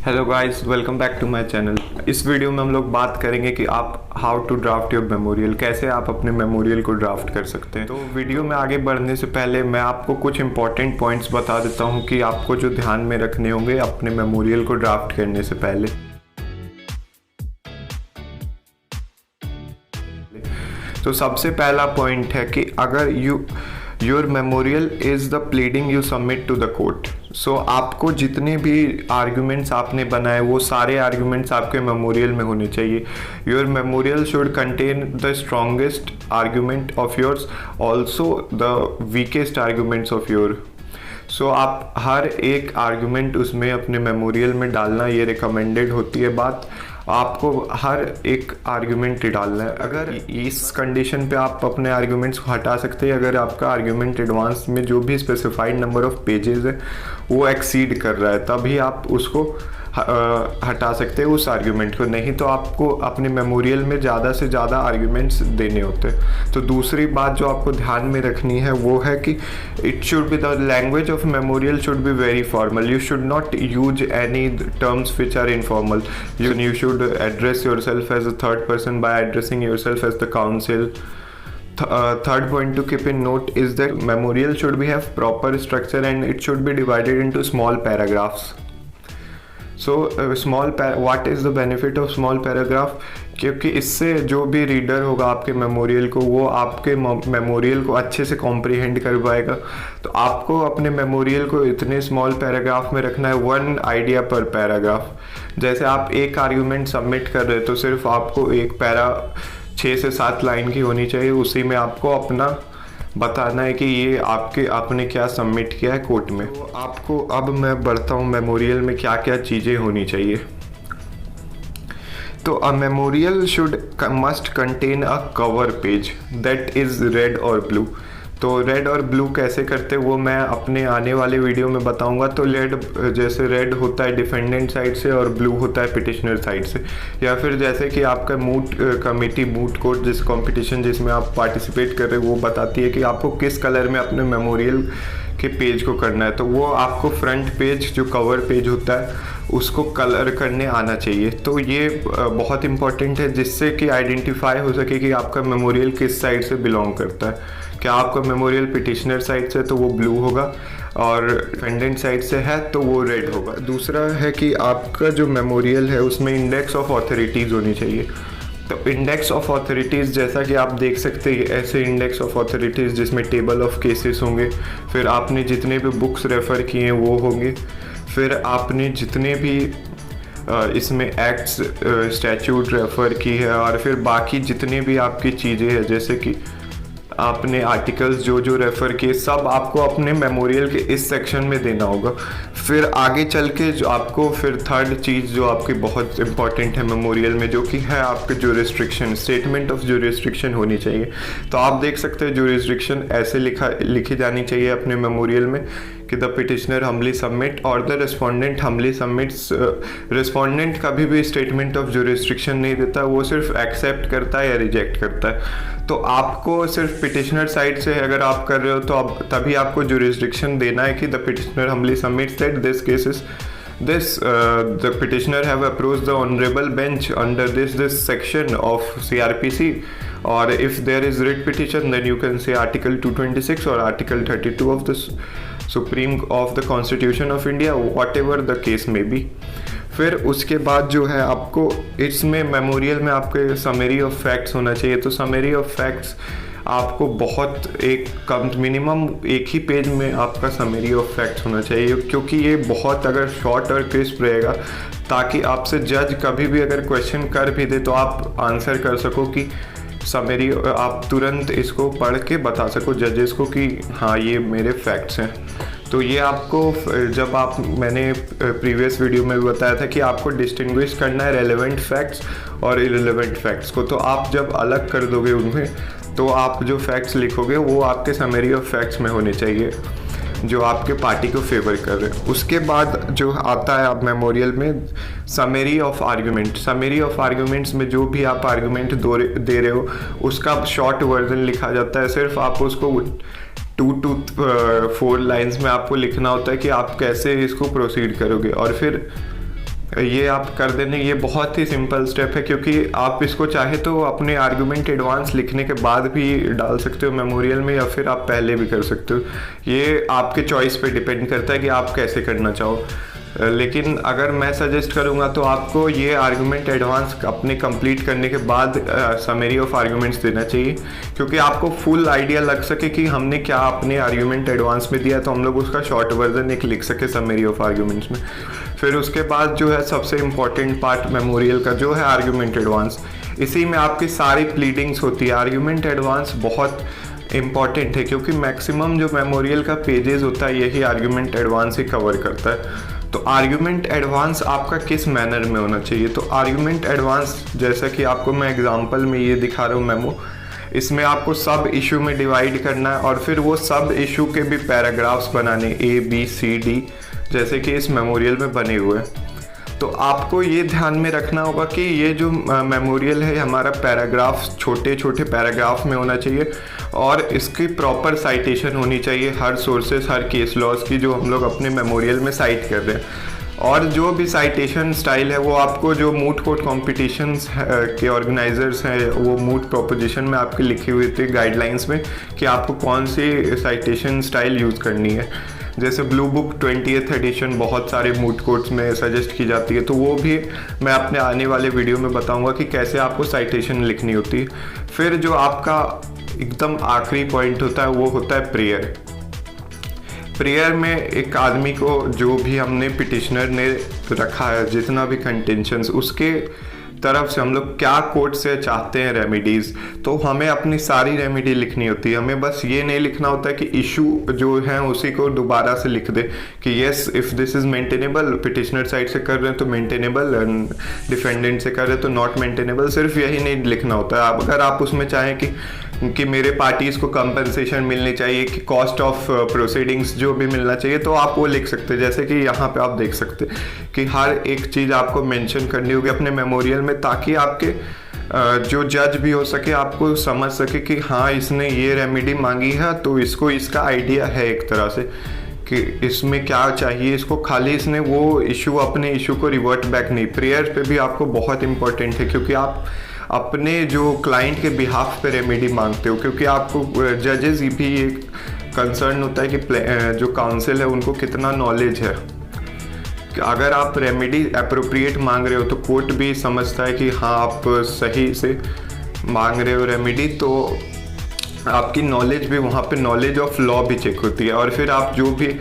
Hello guys, welcome back to my channel. इस video में हम लोग बात करेंगे कि आप how to draft your memorial, कैसे आप अपने मेमोरियल को ड्राफ्ट कर सकते हैं। तो वीडियो में आगे बढ़ने से पहले मैं आपको कुछ इंपॉर्टेंट पॉइंट्स बता देता हूं कि आपको जो ध्यान में रखने होंगे अपने मेमोरियल को ड्राफ्ट करने से पहले। तो सबसे पहला पॉइंट है कि अगर your memorial is the pleading you submit to the court. So आपको जितने भी आर्ग्यूमेंट्स आपने बनाए वो सारे आर्ग्यूमेंट्स आपके मेमोरियल में होने चाहिए। Your memorial should contain the strongest argument of yours, also the weakest arguments of your. So आप हर एक आर्ग्यूमेंट उसमें अपने मेमोरियल में डालना, ये रिकमेंडेड होती है बात। आपको हर एक आर्ग्यूमेंट डालना है। अगर इस कंडीशन पे आप अपने आर्ग्यूमेंट्स को हटा सकते हैं अगर आपका आर्ग्यूमेंट एडवांस में जो भी स्पेसिफाइड नंबर ऑफ पेजेस है वो एक्सीड कर रहा है, तभी आप उसको हटा सकते हैं उस आर्ग्यूमेंट को। नहीं तो आपको अपने मेमोरियल में ज़्यादा से ज़्यादा आर्ग्यूमेंट्स देने होते हैं। तो दूसरी बात जो आपको ध्यान में रखनी है वो है कि it should be the language of memorial should be very formal. You should not use any terms which are informal. You should address yourself as a third person by addressing yourself as the counsel. Third point to keep in note is that memorial should be have proper structure and it should be divided into small paragraphs. So what is the benefit of small paragraph? क्योंकि इससे जो भी reader होगा आपके memorial को वो आपके memorial को अच्छे से कॉम्प्रिहेंड कर पाएगा। तो आपको अपने मेमोरियल को इतने स्मॉल पैराग्राफ में रखना है, 1 आइडिया पर पैराग्राफ। जैसे आप एक आर्ग्यूमेंट सबमिट कर रहे हैं तो सिर्फ आपको एक पैरा 6 से 7 लाइन की होनी चाहिए। उसी में आपको अपना बताना है कि ये आपने क्या सबमिट किया है कोर्ट में। तो आपको अब मैं बढ़ता हूँ मेमोरियल में क्या क्या चीज़ें होनी चाहिए। तो अ memorial must contain a cover page that is red और ब्लू। तो रेड और ब्लू कैसे करते वो मैं अपने आने वाले वीडियो में बताऊंगा। तो जैसे रेड होता है डिफेंडेंट साइड से और ब्लू होता है पिटिशनर साइड से। या फिर जैसे कि आपका मूट कोर्ट जिस कंपटीशन जिसमें आप पार्टिसिपेट कर रहे हो वो बताती है कि आपको किस कलर में अपने मेमोरियल के पेज को करना है। तो वो आपको फ्रंट पेज जो कवर पेज होता है उसको कलर करने आना चाहिए। तो ये बहुत इंपॉर्टेंट है जिससे कि आइडेंटिफाई हो सके कि आपका मेमोरियल किस साइड से बिलोंग करता है। क्या आपका मेमोरियल पिटिशनर साइड से तो वो ब्लू होगा और डिफेंडेंट साइड से है तो वो रेड होगा। दूसरा है कि आपका जो मेमोरियल है उसमें इंडेक्स ऑफ ऑथोरिटीज़ होनी चाहिए। तो इंडेक्स ऑफ ऑथोरिटीज़ जैसा कि आप देख सकते हैं ऐसे इंडेक्स ऑफ ऑथोरिटीज़ जिसमें टेबल ऑफ केसेस होंगे, फिर आपने जितने भी बुक्स रेफ़र किए हैं वो होंगे, फिर आपने जितने भी इसमें एक्ट्स स्टैट्यूट रेफ़र की है, और फिर बाकी जितने भी आपकी चीज़ें हैं जैसे कि आपने आर्टिकल्स जो रेफ़र किए सब आपको अपने मेमोरियल के इस सेक्शन में देना होगा। फिर आगे चल के जो आपको फिर थर्ड चीज़ जो आपकी बहुत इंपॉर्टेंट है मेमोरियल में जो कि है आपके ज्यूरिसडिक्शन, स्टेटमेंट ऑफ ज्यूरिसडिक्शन होनी चाहिए। तो आप देख सकते हैं ज्यूरिसडिक्शन ऐसे लिखी जानी चाहिए अपने मेमोरियल में कि द पिटिशनर हम्बली सबमिट और the respondent humbly submits. Respondent कभी भी स्टेटमेंट ऑफ ज्यूरिसडिक्शन नहीं देता, वो सिर्फ एक्सेप्ट करता है या रिजेक्ट करता है। तो आपको सिर्फ पिटिशनर साइड से अगर आप कर रहे हो तो तभी आपको ज्यूरिसडिक्शन देना है कि the petitioner humbly submits that this cases the petitioner have approached the honorable bench under this section of CRPC, or if there is writ petition then you can say article 226 or article 32 of the Supreme of the Constitution of India, whatever the case may be। फिर उसके बाद जो है आपको इसमें memorial में आपके summary of facts होना चाहिए। तो समरी ऑफ फैक्ट्स आपको बहुत मिनिमम एक ही पेज में आपका समरी ऑफ फैक्ट्स होना चाहिए, क्योंकि ये बहुत अगर शॉर्ट और क्रिस्प रहेगा ताकि आपसे जज कभी भी अगर क्वेश्चन कर भी दे तो आप आंसर कर सको कि समरी, आप तुरंत इसको पढ़ के बता सको जजेस को कि हाँ ये मेरे फैक्ट्स हैं। तो ये आपको मैंने प्रीवियस वीडियो में भी बताया था कि आपको डिस्टिंग्विश करना है रेलेवेंट फैक्ट्स और इरेलेवेंट फैक्ट्स को। तो आप जब अलग कर दोगे उनमें तो आप जो फैक्ट्स लिखोगे वो आपके समरी ऑफ फैक्ट्स में होने चाहिए जो आपके पार्टी को फेवर कर रहे हैं। उसके बाद जो आता है आप मेमोरियल में summary of argument. Summary of arguments में जो भी आप आर्ग्यूमेंट दे रहे हो उसका शॉर्ट वर्जन लिखा जाता है। सिर्फ आप उसको 2 to 4 लाइन्स में आपको लिखना होता है कि आप कैसे इसको प्रोसीड करोगे। और फिर ये आप कर देने, ये बहुत ही सिंपल स्टेप है, क्योंकि आप इसको चाहे तो अपने आर्गुमेंट एडवांस लिखने के बाद भी डाल सकते हो मेमोरियल में, या फिर आप पहले भी कर सकते हो। ये आपके चॉइस पे डिपेंड करता है कि आप कैसे करना चाहो। लेकिन अगर मैं सजेस्ट करूँगा तो आपको ये आर्गुमेंट एडवांस अपने कंप्लीट करने के बाद समरी ऑफ आर्गुमेंट्स देना चाहिए, क्योंकि आपको फुल आइडिया लग सके कि हमने क्या अपने आर्गुमेंट एडवांस में दिया, तो हम लोग उसका शॉर्ट वर्जन एक लिख सके समरी ऑफ आर्गुमेंट्स में। फिर उसके बाद जो है सबसे इम्पॉर्टेंट पार्ट मेमोरियल का जो है आर्गुमेंट एडवांस, इसी में आपकी सारी प्लीडिंग्स होती है। आर्गुमेंट एडवांस बहुत इम्पॉर्टेंट है, क्योंकि मैक्सिमम जो मेमोरियल का पेजेस होता है यही आर्गुमेंट एडवांस ही कवर करता है। तो आर्गुमेंट एडवांस आपका किस मैनर में होना चाहिए, तो आर्गुमेंट एडवांस जैसा कि आपको मैं एग्जांपल में ये दिखा रहा हूँ मेमो, इसमें आपको सब इशू में डिवाइड करना है और फिर वो सब इशू के भी पैराग्राफ्स बनाने ABCD जैसे कि इस मेमोरियल में बने हुए हैं। तो आपको ये ध्यान में रखना होगा कि ये जो मेमोरियल है हमारा पैराग्राफ छोटे छोटे पैराग्राफ में होना चाहिए और इसकी प्रॉपर साइटेशन होनी चाहिए, हर सोर्सेस हर केस लॉज की जो हम लोग अपने मेमोरियल में साइट कर रहे हैं। और जो भी साइटेशन स्टाइल है वो आपको जो मूट कोर्ट कॉम्पिटिशन्स के ऑर्गेनाइजर्स हैं वो मूट प्रोपोजिशन में आपके लिखी हुई थी गाइडलाइंस में कि आपको कौन सी साइटेशन स्टाइल यूज़ करनी है। जैसे ब्लू बुक 20th एडिशन बहुत सारे मूट कोर्ट्स में सजेस्ट की जाती है, तो वो भी मैं अपने आने वाले वीडियो में बताऊंगा कि कैसे आपको साइटेशन लिखनी होती है। फिर जो आपका एकदम आखिरी पॉइंट होता है वो होता है प्रेयर। प्रेयर में एक आदमी को जो भी हमने पिटिशनर ने रखा है जितना भी कंटेंशंस उसके तरफ से हम लोग क्या कोर्ट से चाहते हैं रेमेडीज़, तो हमें अपनी सारी रेमेडी लिखनी होती है। हमें बस ये नहीं लिखना होता है कि इशू जो है उसी को दोबारा से लिख दे कि yes if this is maintainable, petitioner side से कर रहे हैं तो मेंटेनेबल, डिफेंडेंट से कर रहे हैं तो नॉट मेंटेनेबल, सिर्फ यही नहीं लिखना होता है। अगर आप उसमें चाहें कि मेरे पार्टीज़ को कंपनसेशन मिलनी चाहिए, कि कॉस्ट ऑफ प्रोसीडिंग्स जो भी मिलना चाहिए, तो आप वो लिख सकते हैं। जैसे कि यहाँ पे आप देख सकते हैं कि हर एक चीज़ आपको मेंशन करनी होगी अपने मेमोरियल में, ताकि आपके जो जज भी हो सके आपको समझ सके कि हाँ इसने ये रेमेडी मांगी है तो इसको इसका आइडिया है एक तरह से कि इसमें क्या चाहिए इसको, खाली इसने वो इशू अपने इशू को रिवर्ट बैक नहीं। प्रेयर पे भी आपको बहुत इंपॉर्टेंट है, क्योंकि आप अपने जो क्लाइंट के बिहाफ पे रेमेडी मांगते हो, क्योंकि आपको जजेस भी एक कंसर्न होता है कि जो काउंसिल है उनको कितना नॉलेज है। अगर आप रेमेडी अप्रोप्रिएट मांग रहे हो तो कोर्ट भी समझता है कि हाँ आप सही से मांग रहे हो रेमेडी, तो आपकी नॉलेज भी वहाँ पे नॉलेज ऑफ लॉ भी चेक होती है। और फिर आप जो भी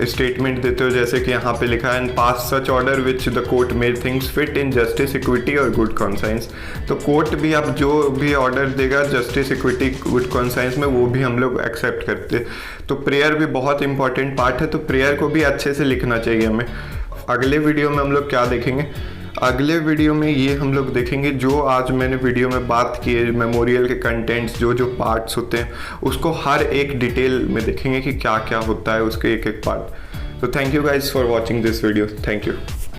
स्टेटमेंट देते हो, जैसे कि यहाँ पे लिखा है pass such order which the court made things fit in justice equity और गुड कॉन्साइंस, तो कोर्ट भी अब जो भी ऑर्डर देगा जस्टिस इक्विटी गुड कॉन्साइंस में वो भी हम लोग एक्सेप्ट करते हैं। तो प्रेयर भी बहुत इंपॉर्टेंट पार्ट है, तो प्रेयर को भी अच्छे से लिखना चाहिए हमें। अगले वीडियो में हम लोग क्या देखेंगे, अगले वीडियो में ये हम लोग देखेंगे जो आज मैंने वीडियो में बात की है, मेमोरियल के कंटेंट्स जो जो पार्ट्स होते हैं उसको हर एक डिटेल में देखेंगे कि क्या क्या होता है उसके एक एक पार्ट। तो thank you guys for watching this video, thank you.